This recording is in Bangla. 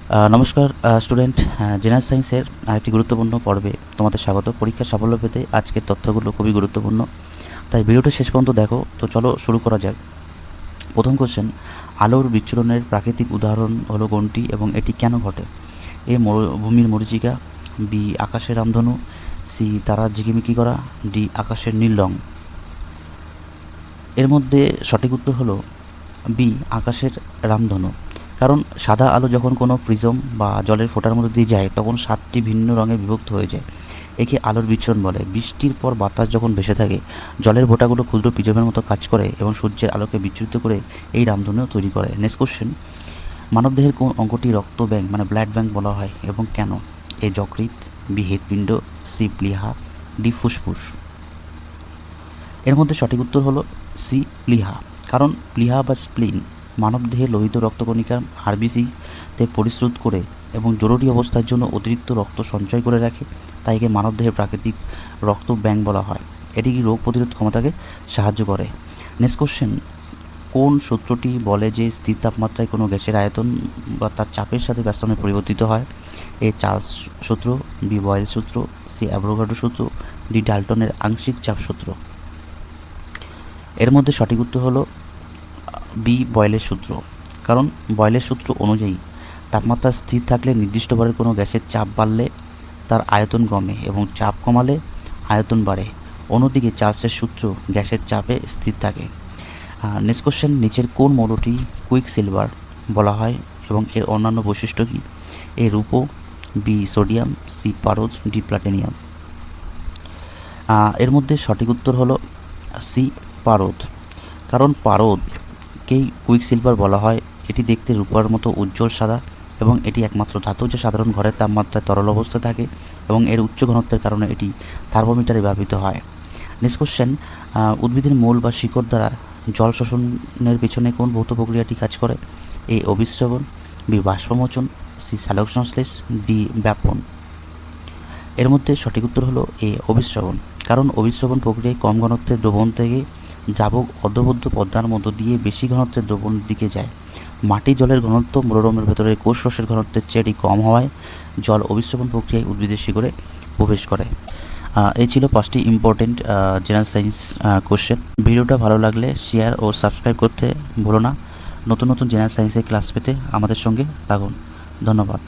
নমস্কার স্টুডেন্ট, জেনারেল সায়েন্সের আরেকটি গুরুত্বপূর্ণ পর্বে তোমাদের স্বাগত। পরীক্ষার সাফল্য পেতে আজকের তথ্যগুলো খুবই গুরুত্বপূর্ণ, তাই ভিডিওটা শেষ পর্যন্ত দেখো। তো চলো শুরু করা যাক। প্রথম কোশ্চেন, আলোর বিচ্ছুরণের প্রাকৃতিক উদাহরণ হলো কোনটি এবং এটি কেন ঘটে? এ ভূমির মরীচিকা, বি আকাশের রামধনু, সি তারার ঝিকিমিকি করা, ডি আকাশের নীল রং। এর মধ্যে সঠিক উত্তর হলো বি আকাশের রামধনু। কারণ সাদা আলো যখন কোনো প্রিজম বা জলের ফোঁটার মধ্যে দিয়ে যায় তখন 7টি ভিন্ন রঙে বিভক্ত হয়ে যায়। একে আলোর বিচ্ছুরণ বলে। বৃষ্টির পর বাতাস যখন ভেসে থাকে জলের ফোঁটাগুলো ক্ষুদ্র প্রিজমের মতো কাজ করে এবং সূর্যের আলোকে বিচ্ছুরিত করে এই রামধনু তৈরি করে। নেক্সট কোশ্চেন, মানবদেহের কোন অঙ্গটি রক্ত ব্যাংক মানে ব্লাড ব্যাংক বলা হয় এবং কেন? এ যকৃৎ, বি হৃৎপিণ্ড, সি প্লীহা, ডি ফুসফুস। এর মধ্যে সঠিক উত্তর হলো সি প্লীহা। কারণ প্লীহা বা স্প্লিন মানবদেহে লোহিত রক্তকণিকা আরবিসিতে পরিশ্রুত করে এবং জরুরি অবস্থার জন্য অতিরিক্ত রক্ত সঞ্চয় করে রাখে, তাই একে মানবদেহের প্রাকৃতিক রক্ত ব্যাংক বলা হয়। এটি রোগ প্রতিরোধ ক্ষমতাকে সাহায্য করে। নেক্সট কোশ্চেন, কোন সূত্রটি বলে যে স্থির তাপমাত্রায় কোনো গ্যাসের আয়তন বা তার চাপের সাথে ব্যস্তনে পরিবর্তিত হয়? এ চার্লস সূত্র, বি বয়েল সূত্র, সি অ্যাভোগাড্রো সূত্র, ডি ডাল্টনের আংশিক চাপ সূত্র। এর মধ্যে সঠিক উত্তর হলো বি বয়েলের সূত্র। কারণ বয়েলের সূত্র অনুযায়ী তাপমাত্রা স্থির থাকলে নির্দিষ্ট ভরের কোনো গ্যাসের চাপ বাড়লে তার আয়তন কমে এবং চাপ কমালে আয়তন বাড়ে। অন্যদিকে চার্লসের সূত্র গ্যাসের চাপে স্থির থাকে। নেক্সট কোশ্চেন, নিচের কোন মৌলটি কুইক সিলভার বলা হয় এবং এর অন্যান্য বৈশিষ্ট্য কী? এ রূপো, বি সোডিয়াম, সি পারদ, ডি প্লাটিনিয়াম। এর মধ্যে সঠিক উত্তর হলো সি পারদ। কারণ পারদকেই কুইক সিলভার বলা হয়। এটি দেখতে রূপার মতো উজ্জ্বল সাদা এবং এটি একমাত্র ধাতু যা সাধারণ ঘরের তাপমাত্রায় তরল অবস্থায় থাকে এবং এর উচ্চ ঘনত্বের কারণে এটি থার্মোমিটারে ব্যবহৃত হয়। নেক্সট কোশ্চেন, উদ্ভিদের মূল বা শিকড় দ্বারা জল শোষণের পিছনে কোন ভৌত প্রক্রিয়াটি কাজ করে? এ অভিস্রবণ, বি বাষ্পমোচন, সি সালোক সংশ্লেষ, ডি ব্যাপন। এর মধ্যে সঠিক উত্তর হলো এ অভিস্রবণ। কারণ অভিস্রবণ প্রক্রিয়ায় কম ঘনত্বের দ্রবণ থেকে দ্রাবক অর্ধবদ্ধ পদ্মার মধ্য দিয়ে বেশি ঘনত্বের দ্রবণের দিকে যায়। মাটি জলের ঘনত্ব মূলরমের ভেতরে কোষ রসের ঘনত্বের চেয়ে কম হওয়ায় জল অভিস্রবণ প্রক্রিয়ায় উদ্ভিদের শিকড়ে প্রবেশ করে। এই ছিল 5টি ইম্পর্টেন্ট জেনারেল সায়েন্স কোশ্চেন। ভিডিওটা ভালো লাগলে শেয়ার ও সাবস্ক্রাইব করতে ভুলো না। নতুন নতুন জেনারেল সায়েন্সের ক্লাস পেতে আমাদের সঙ্গে থাকুন। ধন্যবাদ।